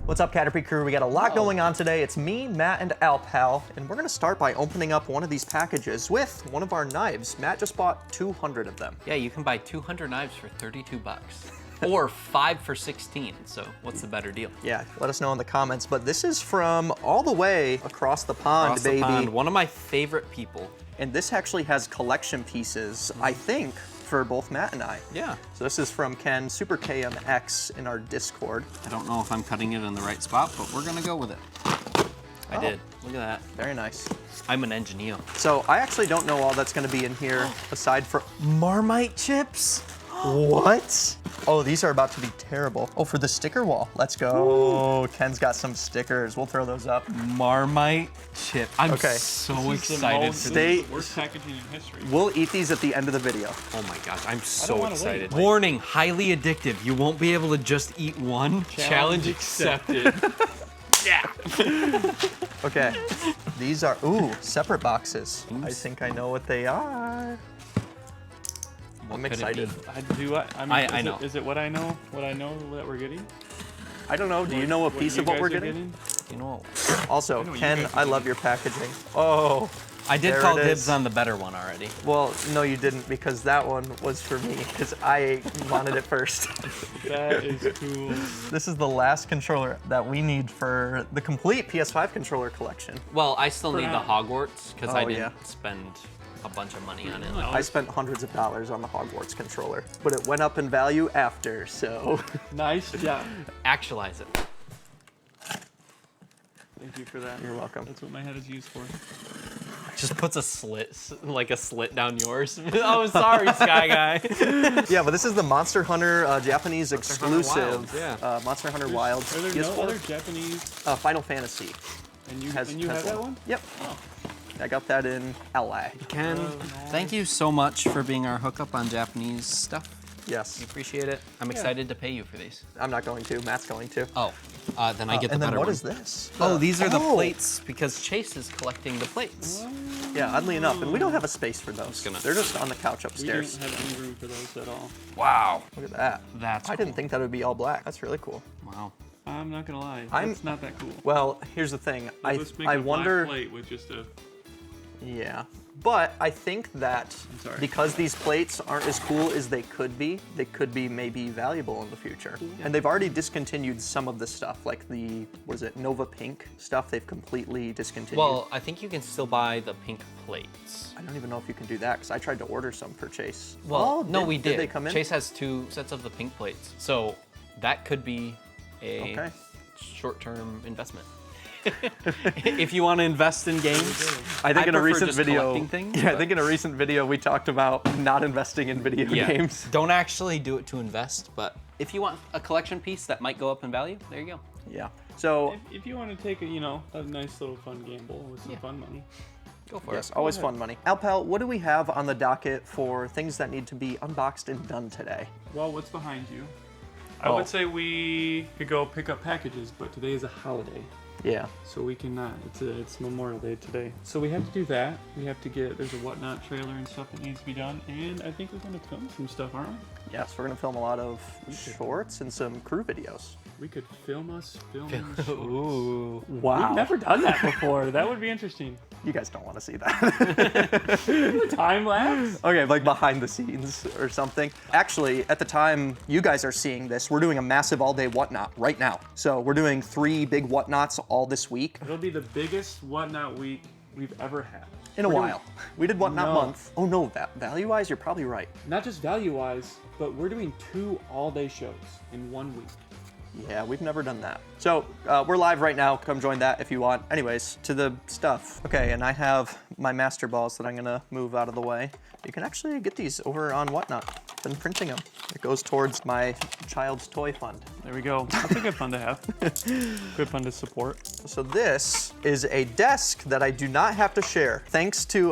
What's up, CATRP crew? We got a lot going on today. It's me, Matt, and Alpal, and we're gonna start by opening up one of these packages with one of our knives. Matt just bought 200 of them. Yeah, you can buy 200 knives for 32 bucks. Or 5 for 16, so what's the better deal? Yeah, let us know in the comments, but this is from all the way across the pond, Across baby. the pond, one of my favorite people. And this actually has collection pieces, I think, for both Matt and I. Yeah. So this is from Ken, Super KMX in our Discord. I don't know if I'm cutting it in the right spot, but we're gonna go with it. I did. Look at that. Very nice. I'm an engineer. So I actually don't know all that's gonna be in here aside from Marmite chips? What? Oh, these are about to be terrible. Oh, for the sticker wall. Let's go. Ooh. Ken's got some stickers. We'll throw those up. Marmite chip. I'm Okay. so excited. Stay. Worst packaging in history. We'll eat these at the end of the video. Oh my gosh, I'm so excited. wait. Warning, highly addictive. You won't be able to just eat one. Challenge accepted. Yeah. Okay. These are, separate boxes. Oops. I think I know what they are. I'm excited. I know. Is it what I know? What I know that we're getting? I don't know. Do you know a piece of what we're getting? You know. Also, Ken, I love your packaging. Oh. I did there call it dibs is. on the better one already. Well, no, you didn't, because that one was for me, because I wanted it first. That is cool. This is the last controller that we need for the complete PS5 controller collection. Well, I still need the now. Hogwarts because I Oh, didn't yeah. spend a bunch of money on it. I spent hundreds of dollars on the Hogwarts controller, but it went up in value after, so. Nice job. Actualize it. Thank you for that. You're welcome. That's what my head is used for. Just puts a slit, like a slit down yours. Oh, sorry, Sky Guy. Yeah, but this is the Monster Hunter Japanese Monster Hunter exclusive. Wild, yeah. Monster Hunter Wild. Are there PS4. no other Japanese? Final Fantasy. And you has have that one? Yep. Oh. I got that in LA. Ken, thank you so much for being our hookup on Japanese stuff. Yes. We appreciate it. I'm excited to pay you for these. I'm not going to. Matt's going to. Oh, then I get the and then better what one. is this? Oh, these are the plates because Chase is collecting the plates. Yeah, oddly enough, and we don't have a space for those. gonna- They're just on the couch We upstairs. didn't have any room for those at all. Wow. Look at that. That's I didn't think that would be all black. That's really cool. Wow. I'm not gonna lie. I'm- It's not that cool. Well, here's the thing. Let's make I a black wonder. plate with just a. Yeah. But I think that sorry. because these plates aren't as cool as they could be maybe valuable in the future. And they've already discontinued some of the stuff, like the, what is it, Nova Pink stuff, they've completely discontinued. Well, I think you can still buy the pink plates. I don't even know if you can do that, because I tried to order some for Chase. Well, no, we did. Did they come in? Chase has 2 sets of the pink plates. So that could be a short-term investment. If you want to invest in games, I think in a prefer recent just video, collecting things, I but- think in a recent video we talked about not investing in video games. Don't actually do it to invest, but if you want a collection piece that might go up in value, there you go. Yeah. So If you want to take a nice little fun gamble with some fun money. Go for yes, it. always fun money. Alpal, what do we have on the docket for things that need to be unboxed and done today? Well, what's behind you? I would say we could go pick up packages, but today is a holiday. Yeah. So we cannot. It's Memorial Day today. So we have to do that. We have to there's a Whatnot trailer and stuff that needs to be done. And I think we're going to film some stuff, aren't we? Yes, we're gonna film a lot of shorts and some crew videos. We could film us filming shorts. Ooh. Wow. We've never done that before. That would be interesting. You guys don't want to see that. Time lapse? Okay, like behind the scenes or something. Actually, at the time you guys are seeing this, we're doing a massive all-day Whatnot right now. So we're doing 3 big Whatnots all this week. It'll be the biggest Whatnot week we've ever had. In a while. We did Whatnot No. month. Oh no, value-wise, you're probably right. Not just value-wise, but we're doing 2 all-day shows in 1 week. Yeah, we've never done that. So we're live right now. Come join that if you want. Anyways, to the stuff. Okay, and I have my master balls that I'm gonna move out of the way. You can actually get these over on Whatnot. Been printing them. It goes towards my child's toy fund. There we go. That's a good fun to have. Good fun to support. So this is a desk that I do not have to share. Thanks to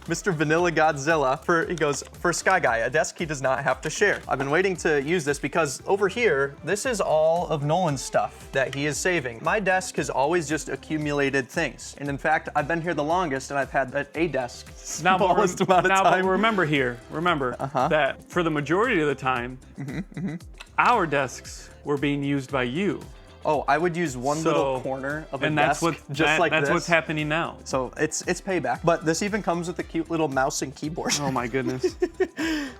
Mr. Vanilla Godzilla he goes, for Sky Guy, a desk he does not have to share. I've been waiting to use this because over here, this is all of Nolan's stuff that he is saving. My desk has always just accumulated things. And in fact, I've been here the longest and I've had a desk smallest amount of time. But remember that for the majority of the time, our desks were being used by you. Oh, I would use one little corner of a desk just like this. That's what's happening now. So it's payback. But this even comes with a cute little mouse and keyboard. Oh my goodness.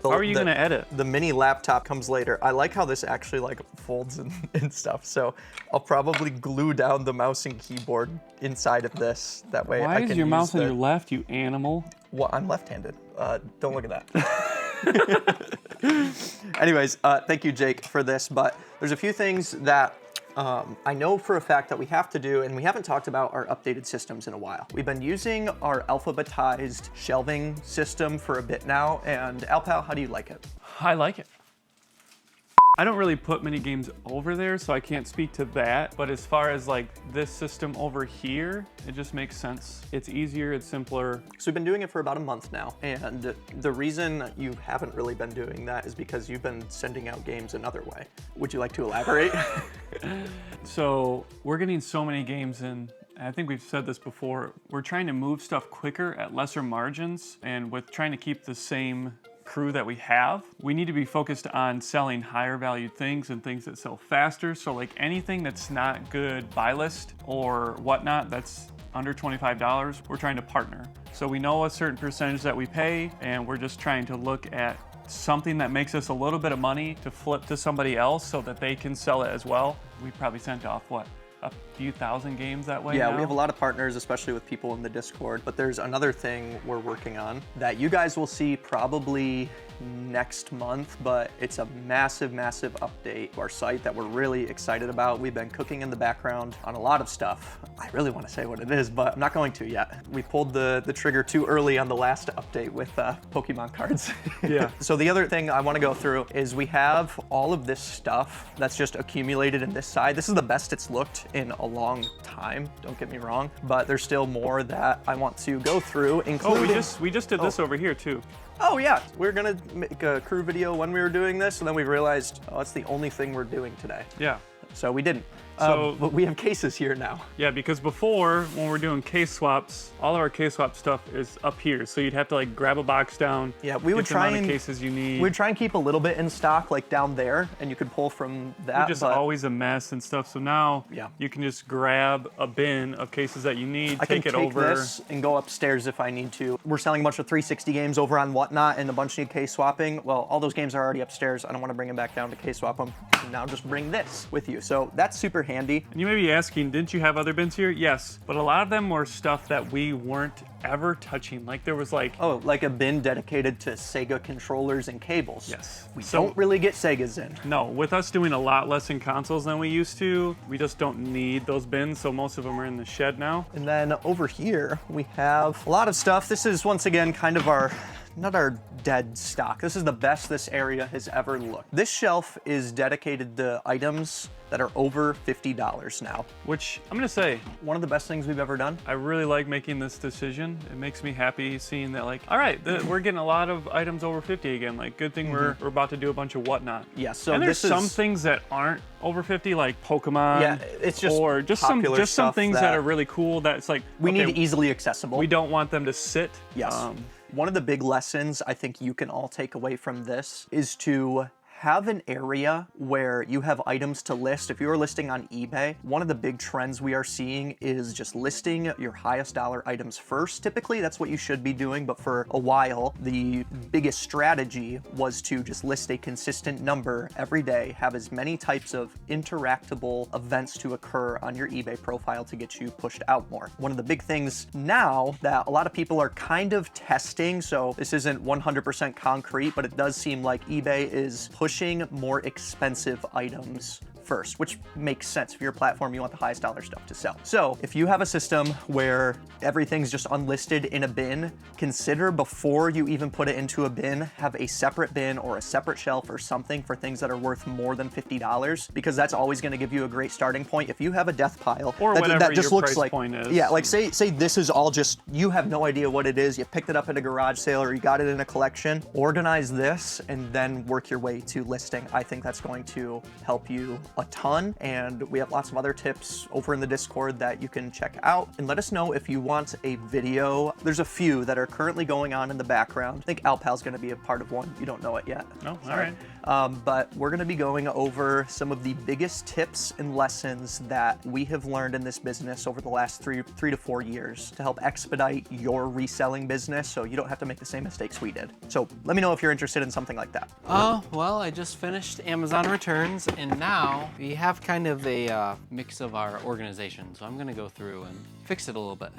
How are you gonna edit? The mini laptop comes later. I like how this actually like folds and stuff. So I'll probably glue down the mouse and keyboard inside of this. That way I can Why is your mouse on your left, you animal? Well, I'm left-handed. Don't look at that. Anyways, thank you, Jake, for this. But there's a few things that I know for a fact that we have to do, and we haven't talked about our updated systems in a while. We've been using our alphabetized shelving system for a bit now, and Alpal, how do you like it? I like it. I don't really put many games over there, so I can't speak to that. But as far as like this system over here, it just makes sense. It's easier, it's simpler. So we've been doing it for about a month now. And the reason you haven't really been doing that is because you've been sending out games another way. Would you like to elaborate? So we're getting so many games in. I think we've said this before. We're trying to move stuff quicker at lesser margins, and with trying to keep the same crew that we have, we need to be focused on selling higher valued things and things that sell faster. So like anything that's not good buy list or whatnot that's under $25, we're trying to partner. So we know a certain percentage that we pay, and we're just trying to look at something that makes us a little bit of money to flip to somebody else so that they can sell it as well. We probably sent off, what, a few thousand games that way Yeah, now? we have a lot of partners, especially with people in the Discord. But there's another thing we're working on that you guys will see probably next month, but it's a massive, massive update to our site that we're really excited about. We've been cooking in the background on a lot of stuff. I really want to say what it is, but I'm not going to yet. We pulled the trigger too early on the last update with Pokemon cards. Yeah. So the other thing I want to go through is we have all of this stuff that's just accumulated in this side. This is the best it's looked in a long time, don't get me wrong, but there's still more that I want to go through, including... Oh, we just did this over here too. Oh yeah, we were gonna make a crew video when we were doing this, and then we realized, oh, it's the only thing we're doing today. Yeah. So we didn't. So- but we have cases here now. Yeah, because before, when we're doing case swaps, all of our case swap stuff is up here. So you'd have to like grab a box down. Yeah, we would get the try amount and of cases you need. we'd try and keep a little bit in stock, like down there, and you could pull from that. We're just but always a mess and stuff. So now Yeah. you can just grab a bin of cases that you need, I can take it take over. this and go upstairs if I need to. We're selling a bunch of 360 games over on Whatnot, and a bunch need case swapping. Well, all those games are already upstairs. I don't want to bring them back down to case swap them. Now just bring this with you. So that's super handy. And you may be asking, didn't you have other bins here? Yes, but a lot of them were stuff that we weren't ever touching. Like there was like, Oh, like a bin dedicated to Sega controllers and cables. yes. We So- don't really get Segas in. No, with us doing a lot less in consoles than we used to, we just don't need those bins, so most of them are in the shed now. And then over here, we have a lot of stuff. This is once again kind of our, not our dead stock. This is the best this area has ever looked. This shelf is dedicated to items that are over $50 now. Which, I'm gonna say, One of the best things we've ever done. I really like making this decision. It makes me happy seeing that, like, all right, we're getting a lot of items over 50 again. Like, good thing we're about to do a bunch of whatnot. Yeah, so and there's this some is- things that aren't over 50, like Pokemon. Yeah, it's just or just some popular stuff things that that are really cool. That's like We okay, need easily accessible. We don't want them to sit. Yes. One of the big lessons I think you can all take away from this is to have an area where you have items to list. If you're listing on eBay, one of the big trends we are seeing is just listing your highest dollar items first. Typically, that's what you should be doing, but for a while, the biggest strategy was to just list a consistent number every day, have as many types of interactable events to occur on your eBay profile to get you pushed out more. One of the big things now that a lot of people are kind of testing, so this isn't 100% concrete, but it does seem like eBay is pushing more expensive items first, which makes sense. For your platform, you want the highest dollar stuff to sell. So if you have a system where everything's just unlisted in a bin, consider before you even put it into a bin, have a separate bin or a separate shelf or something for things that are worth more than $50, because that's always going to give you a great starting point. If you have a death pile Or whatever that just your looks price like, point is. yeah, like say this is all just, you have no idea what it is, you picked it up at a garage sale or you got it in a collection, organize this and then work your way to listing. I think that's going to help you a ton, and we have lots of other tips over in the Discord that you can check out. And let us know if you want a video. There's a few that are currently going on in the background. I think Alpal's going to be a part of one. You don't know it yet. Oh, all Sorry. right. but we're gonna be going over some of the biggest tips and lessons that we have learned in this business over the last three to 4 years to help expedite your reselling business so you don't have to make the same mistakes we did. So let me know if you're interested in something like that. Oh, well, I just finished Amazon returns, and now we have kind of a mix of our organization. So I'm gonna go through and fix it a little bit.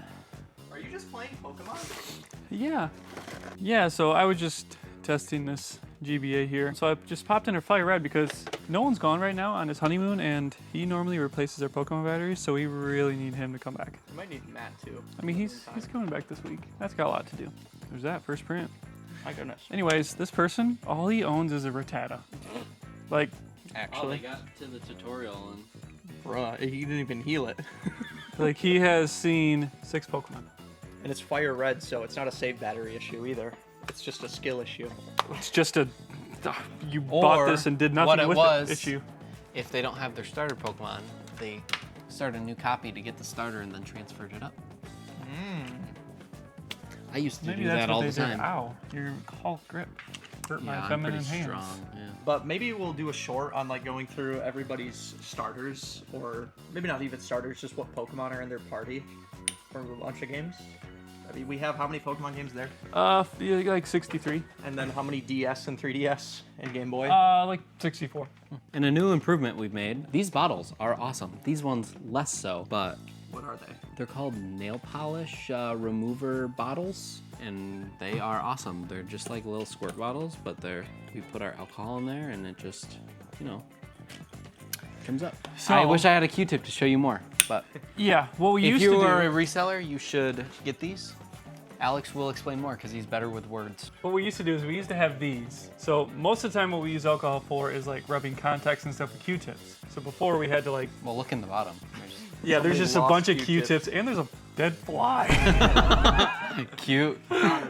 Are you just playing Pokemon? Yeah, so I was just testing this GBA here. So I just popped in her Fire Red because no one's gone right now on his honeymoon, and he normally replaces our Pokemon batteries, so we really need him to come back. You might need Matt too. I mean, he's coming back this week. That's got a lot to do. There's that first print. My goodness. Anyways, this person, all he owns is a Rattata. Like, Actually, got to the tutorial and Bruh, he didn't even heal it. like he has seen 6 Pokemon. And it's Fire Red, so it's not a save battery issue either. It's just a skill issue. It's just a you bought this and did nothing with it issue. If they don't have their starter Pokemon, they start a new copy to get the starter and then transferred it up. I used to Maybe do that's that what all they the time. did. Ow, your Hulk grip hurt my I'm feminine pretty hands. strong. Yeah. But maybe we'll do a short on like going through everybody's starters, or maybe not even starters, just what Pokemon are in their party for a bunch of games. I mean, we have how many Pokemon games there? Yeah, like 63. And then how many DS and 3DS and Game Boy? Like 64. And a new improvement we've made, these bottles are awesome. These ones less so, but What are they? they're called nail polish remover bottles, and they are awesome. They're just like little squirt bottles, but we put our alcohol in there and it just, comes up. So- I wish I had a Q-tip to show you more, but Yeah, what we if used you to are a do. reseller, you should get these. Alex will explain more because he's better with words. What we used to do is we used to have these. So most of the time, what we use alcohol for is like rubbing contacts and stuff with Q-tips. So before we had to like. Well, look in the bottom. Yeah, there's just a lost bunch of Q-tips. Q-tips, and there's a dead fly. Cute.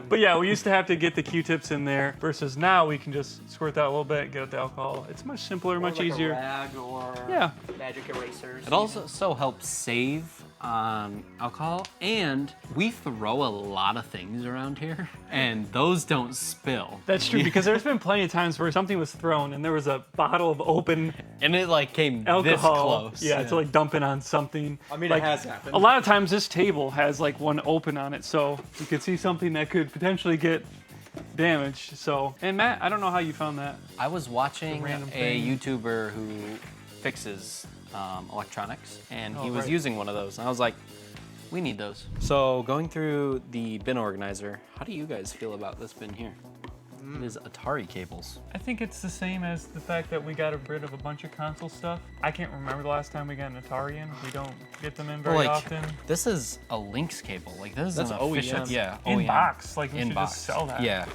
But yeah, we used to have to get the Q-tips in there, versus now we can just squirt that a little bit, get out the alcohol. It's much simpler, much easier. A rag or Yeah. magic erasers. It also helps save on alcohol, and we throw a lot of things around here, and those don't spill. That's true, because there's been plenty of times where something was thrown and there was a bottle of open And it like came alcohol. this close. Yeah, to like dump it on something. I mean, like, it has happened. A lot of times this table has like one open on it, so you could see something that could potentially get damaged. So, and Matt, I don't know how you found that. I was watching The random a thing. YouTuber who fixes electronics, and he Oh, was right. using one of those, and I was like, we need those. So going through the bin organizer, how do you guys feel about this bin here? It is Atari cables. I think it's the same as the fact that we got rid of a bunch of console stuff. I can't remember the last time we got an Atari in. We don't get them in very Like, often. this is a Lynx cable. Like, this is That's an OEM. official, yeah, In OEM. box, like we In should box. just sell that. Yeah,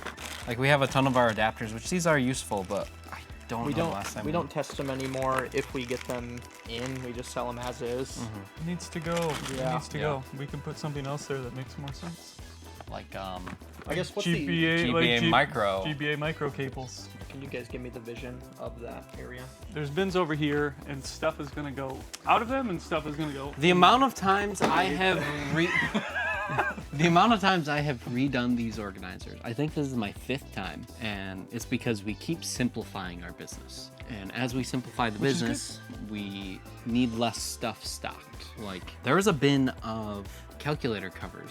like we have a ton of our adapters, which these are useful, but I don't We know don't. the last time We don't test them anymore. If we get them in, we just sell them as is. It needs to go. Yeah. It needs to Yeah. go. We can put something else there that makes more sense. like I guess what's GBA, GBA micro. GBA micro cables. Can you guys give me the vision of that area? There's bins over here, and stuff is gonna go out of them, and stuff is gonna go. The amount of times I have redone these organizers, I think this is my 5th time, and it's because we keep simplifying our business. And as we simplify the is business, we need less stuff stocked. Like, there was a bin of calculator covers.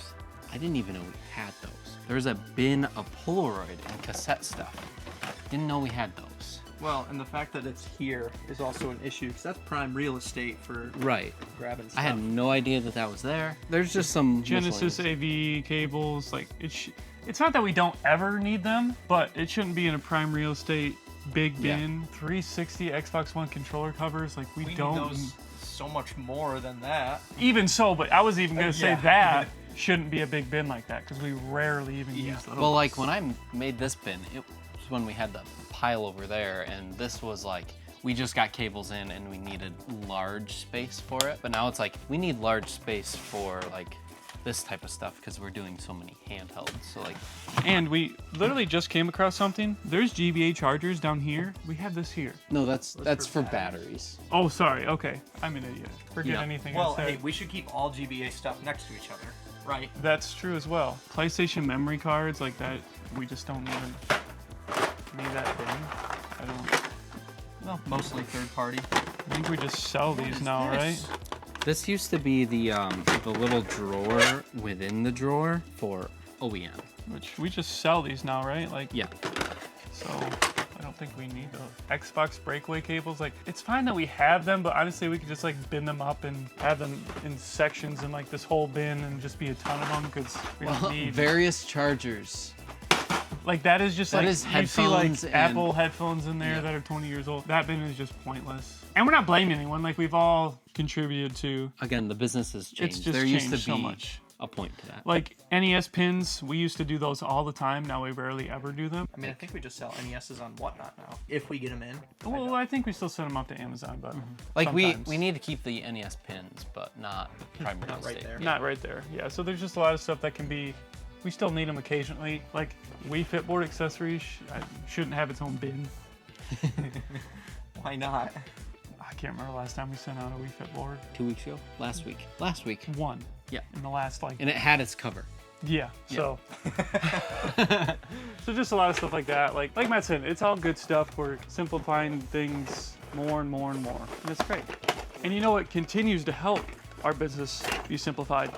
I didn't even know we had those. There was a bin of Polaroid and cassette stuff. Didn't know we had those. Well, and the fact that it's here is also an issue because that's prime real estate for Right. grabbing stuff. I had no idea that that was there. There's just some Genesis miscellaneous. AV cables, like it's not that we don't ever need them, but it shouldn't be in a prime real estate big Yeah. bin. 360 Xbox One controller covers, like we We don't. need those so much more than that. Even so, but I was even gonna say Yeah. that shouldn't be a big bin like that because we rarely even Yeah. use those. Well, like when I made this bin, it was when we had the pile over there, and this was like, we just got cables in and we needed large space for it. But now it's like, we need large space for like this type of stuff because we're doing so many handhelds. So like, And we literally just came across something. There's GBA chargers down here. We have this here. no, that's for batteries. Oh, sorry. Okay, I'm an idiot. Forget Yeah. anything Well, I said. hey, we should keep all GBA stuff next to each other, right? That's true as well. PlayStation memory cards like that, we just don't even need that thing. I don't. Well, mostly third party. I think we just sell these now, right? This used to be the little drawer within the drawer for OEM. Which we just sell these now, right? Like, Yeah. so I don't think we need those Xbox breakaway cables. Like, it's fine that we have them, but honestly, we could just like bin them up and have them in sections in like this whole bin and just be a ton of them because we don't need various chargers. Like that is just That like is you see like headphones and- Apple headphones in there that are 20 years old. That bin is just pointless. And we're not blaming anyone. Like we've all contributed to. Again, the business has changed. It's just there used to changed be so much. a point to that. Like NES pins, we used to do those all the time. Now we rarely ever do them. I mean, I think we just sell NESs on Whatnot now, if we get them in. Well, I think we still send them up to Amazon, but Like sometimes. we need to keep the NES pins, but not primary Not right state. there. Not right there. Yeah, so there's just a lot of stuff that can be. We still need them occasionally. Like Wii Fitboard accessories shouldn't have its own bin. Why not? I can't remember last time we sent out a Wii Fitboard. 2 weeks ago? Last week. Last week. One. Yeah. In the last like. And it had its cover. Yeah. So. So just a lot of stuff like that. Like Matt said, it's all good stuff. We're simplifying things more and more and more, and it's great. And you know what continues to help our business be simplified?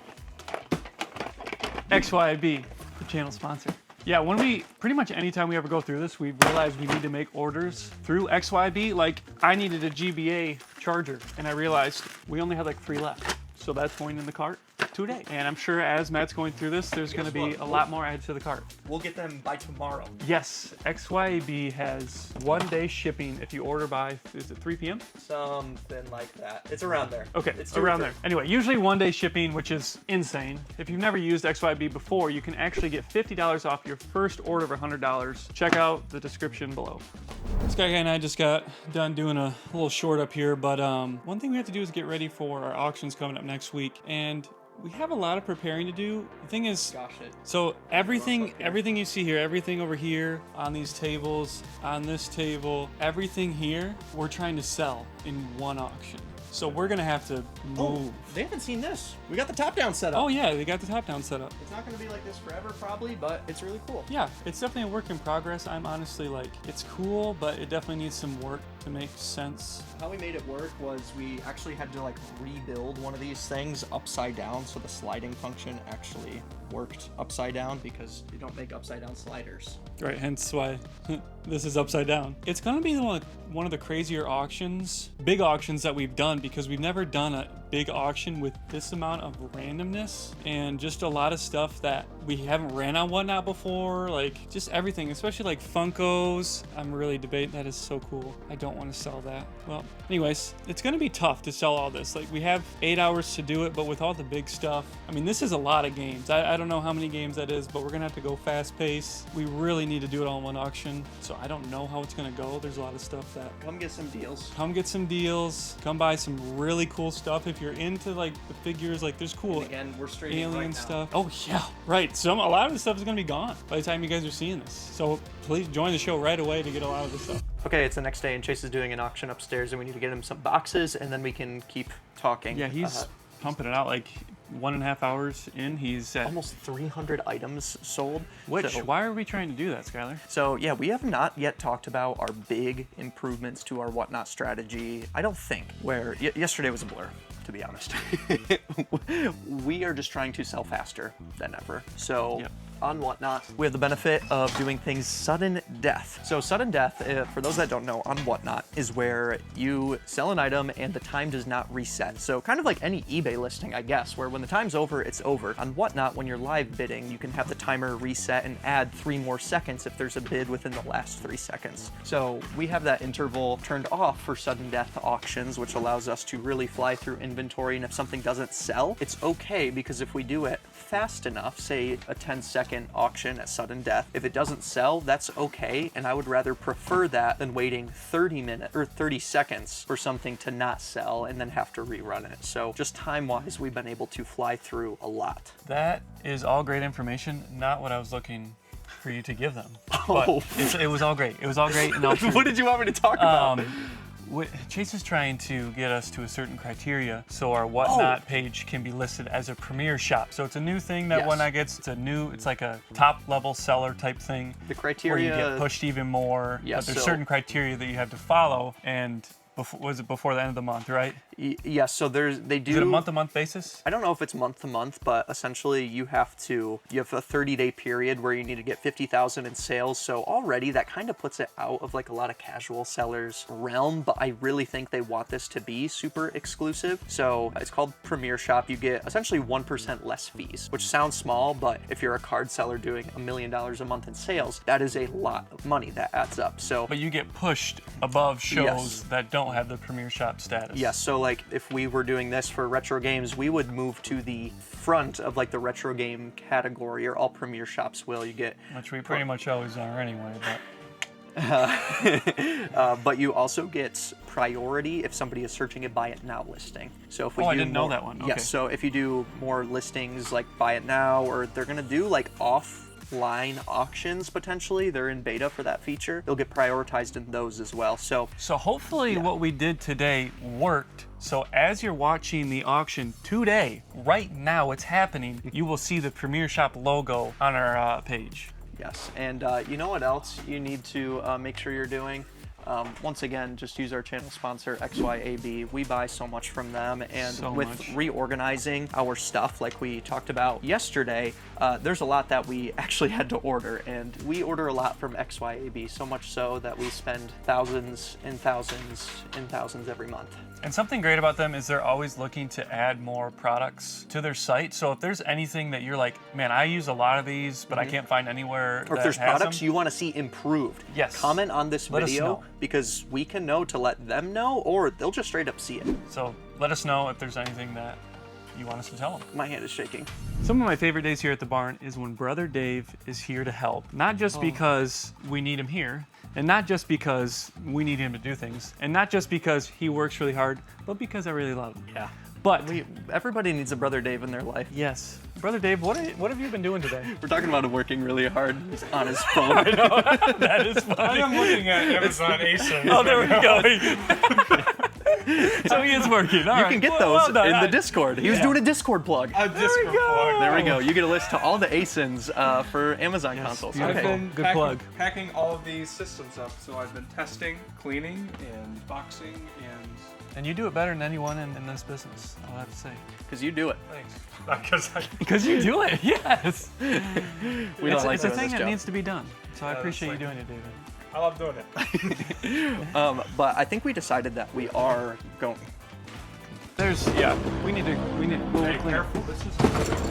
XYB, the channel sponsor. Yeah, when pretty much anytime we ever go through this, we realize we need to make orders through XYB. Like I needed a GBA charger and I realized we only had like 3 left. So that's going in the cart today. And I'm sure as Matt's going through this, there's gonna be a lot more added to the cart. We'll get them by tomorrow. Yes, XYB has 1-day shipping if you order by, is it 3 p.m.? Something like that. It's around there. Okay, It's 2 or around 3. there. Anyway, usually 1-day shipping, which is insane. If you've never used XYB before, you can actually get $50 off your first order of $100. Check out the description below. Sky Guy and I just got done doing a little short up here, but one thing we have to do is get ready for our auctions coming up next week. And we have a lot of preparing to do. The thing is, Gosh, it. so everything you see here, everything over here on these tables, on this table, everything here, we're trying to sell in one auction. So we're gonna have to move. They haven't seen this. We got the top down set up. Oh yeah, they got the top down set up. It's not gonna be like this forever probably, but it's really cool. Yeah, it's definitely a work in progress. I'm honestly like, it's cool, but it definitely needs some work to make sense. How we made it work was we actually had to like rebuild one of these things upside down, so the sliding function actually worked upside down because you don't make upside down sliders. Right, hence why this is upside down. It's gonna be one of the crazier auctions, big auctions that we've done because we've never done a big auction with this amount of randomness and just a lot of stuff that we haven't ran on Whatnot before, like just everything, especially like Funkos. I'm really debating, that is so cool. I don't want to sell that. Well, anyways, it's gonna be tough to sell all this. Like we have 8 hours to do it, but with all the big stuff, I mean, this is a lot of games. I don't know how many games that is, but we're gonna have to go fast pace. We really need to do it all in one auction. So I don't know how it's gonna go. There's a lot of stuff that Come get some deals. come get some deals, come buy some really cool stuff. If you're into like the figures, like there's cool And again, we're streaming alien right now. stuff. Oh yeah, right. A lot of the stuff is gonna be gone by the time you guys are seeing this. So please join the show right away to get a lot of this stuff. Okay, it's the next day and Chase is doing an auction upstairs and we need to get him some boxes and then we can keep talking. Yeah, he's pumping it out like 1.5 hours in. He's at almost 300 items sold. which. So- Why are we trying to do that, Skylar? So yeah, we have not yet talked about our big improvements to our Whatnot strategy. I don't think. Where yesterday was a blur, to be honest. We are just trying to sell faster than ever. So. Yep. On Whatnot, we have the benefit of doing things sudden death. So sudden death, for those that don't know, on Whatnot is where you sell an item and the time does not reset. So kind of like any eBay listing, I guess, where when the time's over, it's over. On Whatnot, when you're live bidding, you can have the timer reset and add 3 more seconds if there's a bid within the last 3 seconds. So we have that interval turned off for sudden death auctions, which allows us to really fly through inventory. And if something doesn't sell, it's okay, because if we do it fast enough, say a 10-second auction at sudden death, if it doesn't sell, that's okay, and I would rather prefer that than waiting 30 minutes or 30 seconds for something to not sell and then have to rerun it. So just time-wise, we've been able to fly through a lot. That is all great information. Not what I was looking for you to give them. Oh. But it was all great. It was all great. And What did you want me to talk about? Chase is trying to get us to a certain criteria so our whatnot page can be listed as a premier shop. So it's a new thing that whatnot gets. It's like a top level seller type thing. The criteria, where you get pushed even more. Yes, but there's certain criteria that you have to follow, and was it before the end of the month, right? Yes, so they do. Is it a month-to-month basis? I don't know if it's month-to-month, but essentially you have a 30-day period where you need to get 50,000 in sales. So already that kind of puts it out of like a lot of casual sellers realm, but I really think they want this to be super exclusive. So it's called Premier Shop. You get essentially 1% less fees, which sounds small, but if you're a card seller doing $1 million a month in sales, that is a lot of money that adds up. So, but you get pushed above shows that don't have the Premier Shop status. Yes, so like if we were doing this for retro games, we would move to the front of like the retro game category, or all Premier Shops will. You get, which we pretty much always are anyway, but but you also get priority if somebody is searching a buy it now listing. So if we I didn't know that one. Okay. Yes, so if you do more listings like buy it now, or they're gonna do like offline auctions potentially, they're in beta for that feature, they'll get prioritized in those as well. So hopefully what we did today worked. So as you're watching the auction today, right now it's happening, you will see the Premier Shop logo on our page. Yes, and you know what else you need to make sure you're doing? Once again, just use our channel sponsor, XYAB. We buy so much from them, and reorganizing our stuff like we talked about yesterday, there's a lot that we actually had to order, and we order a lot from XYAB, so much so that we spend thousands and thousands and thousands every month. And something great about them is they're always looking to add more products to their site. So if there's anything that you're like, man, I use a lot of these, but I can't find anywhere or that if there's has products them, you want to see improved, yes, comment on this let us video, know. because we can know to let them know, or they'll just straight up see it. So let us know if there's anything that you want us to tell them. My hand is shaking. Some of my favorite days here at the barn is when Brother Dave is here to help. Not just because we need him here, and not just because we need him to do things, and not just because he works really hard, but because I really love him. Yeah. But everybody needs a Brother Dave in their life. Yes. Brother Dave, what have you been doing today? We're talking about him working really hard on his phone. I know. That is funny. I am looking at Amazon ASIN. Oh, there we go. So he is working. All you right. can get Well those done. in the Discord. He was doing a Discord plug. A Discord plug. There we go. You get a list to all the ASINs for Amazon consoles. I've Okay. been Good plug. packing all of these systems up. So I've been testing, cleaning, and boxing, And you do it better than anyone in this business, I'll have to say. Because you do it. thanks. Because you do it, yes. We don't like it's a doing thing this that job. needs to be done. So I Yeah, appreciate you that's doing it, David. I love doing it. But I think we decided that we are going. We need to Hey, clean. careful. This is.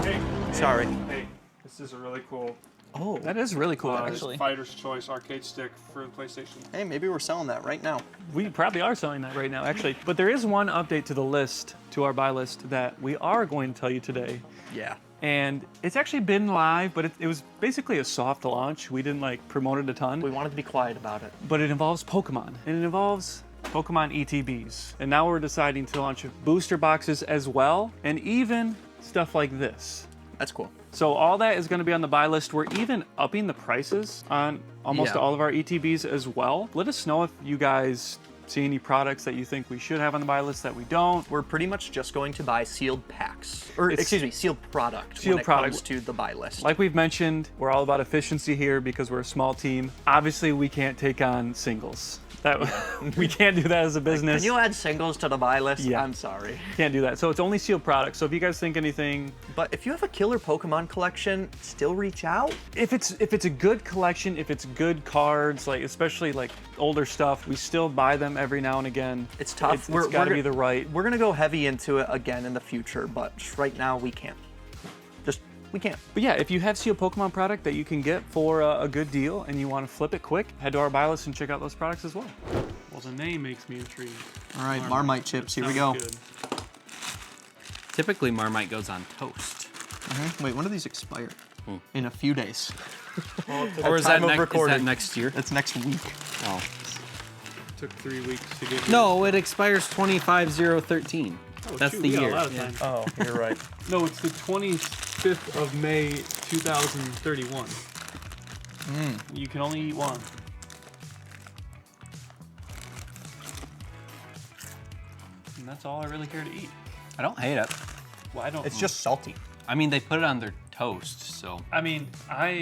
Hey. Sorry. Hey, this is a really cool Oh. That is really cool, this actually. Fighter's Choice arcade stick for the PlayStation. Hey, maybe we're selling that right now. We probably are selling that right now, actually. But there is one update to the list, to our buy list, that we are going to tell you today. Yeah. And it's actually been live, but it was basically a soft launch. We didn't like promote it a ton. We wanted to be quiet about it. But it involves Pokemon, and it involves Pokemon ETBs. And now we're deciding to launch booster boxes as well, and even stuff like this. That's cool. So all that is going to be on the buy list. We're even upping the prices on almost all of our ETBs as well. Let us know if you guys see any products that you think we should have on the buy list that we don't. We're pretty much just going to buy sealed packs. Or, excuse me, sealed product Sealed when it product. comes to the buy list. Like we've mentioned, we're all about efficiency here because we're a small team. Obviously, we can't take on singles. We can't do that as a business. Can you add singles to the buy list? Yeah. I'm sorry. Can't do that. So it's only sealed products. So if you guys think anything, But if you have a killer Pokemon collection, still reach out. if it's a good collection, if it's good cards, like especially like older stuff, we still buy them every now and again. It's tough. It's got to be the right. We're gonna go heavy into it again in the future, but just right now we can't. We can't. But yeah, if you have sealed Pokemon product that you can get for a good deal and you want to flip it quick, head to our buy list and check out those products as well. Well, the name makes me intrigued. All right, Marmite chips. Here we go. Typically, Marmite goes on toast. Wait, when do these expire? In a few days. Or is time that, of recording. next year? That's next week. Oh. Took 3 weeks to get. No, it expires 25/0/13. That's the year. Yeah. Oh, you're right. No, it's the 25th of May, 2031. You can only eat one. and that's all I really care to eat. I don't hate it. Well, I don't. It's just salty. I mean, they put it on their toast, so. I mean,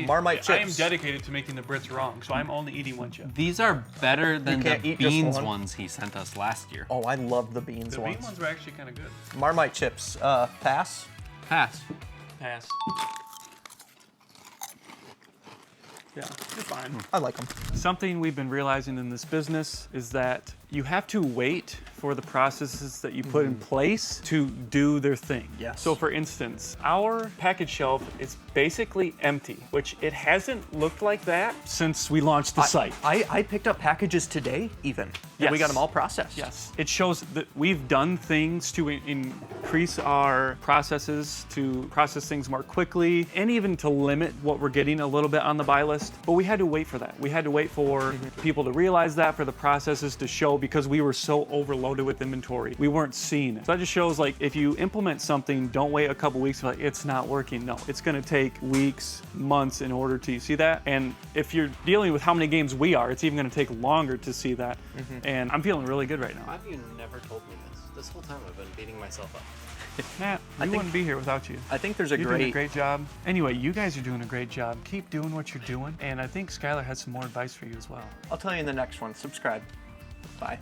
Marmite I am chips. dedicated to making the Brits wrong, so I'm only eating one chip. These are better than the can't eat just beans one? ones he sent us last year. Oh, I love the beans The ones. bean ones were actually kind of good. Marmite chips, pass. Pass. Pass. Yeah, you're fine. I like them. Something we've been realizing in this business is that you have to wait for the processes that you put in place to do their thing. Yes. So for instance, our package shelf is basically empty, which it hasn't looked like that since we launched the site. I picked up packages today, even. And we got Yes. them all processed. Yes, it shows that we've done things to increase our processes, to process things more quickly, and even to limit what we're getting a little bit on the buy list. But we had to wait for that. We had to wait for people to realize that, for the processes to show, because we were so overloaded with inventory. We weren't seeing it. So that just shows, like, if you implement something, don't wait a couple weeks, like, it's not working. No, it's gonna take weeks, months in order to see that. And if you're dealing with how many games we are, it's even gonna take longer to see that. And I'm feeling really good right now. Why have you never told me this? This whole time I've been beating myself up. Matt, we wouldn't be here without you. I think there's a You're doing a great. great job. Anyway, you guys are doing a great job. Keep doing what you're doing. And I think Skylar has some more advice for you as well. I'll tell you in the next one. Subscribe. Bye.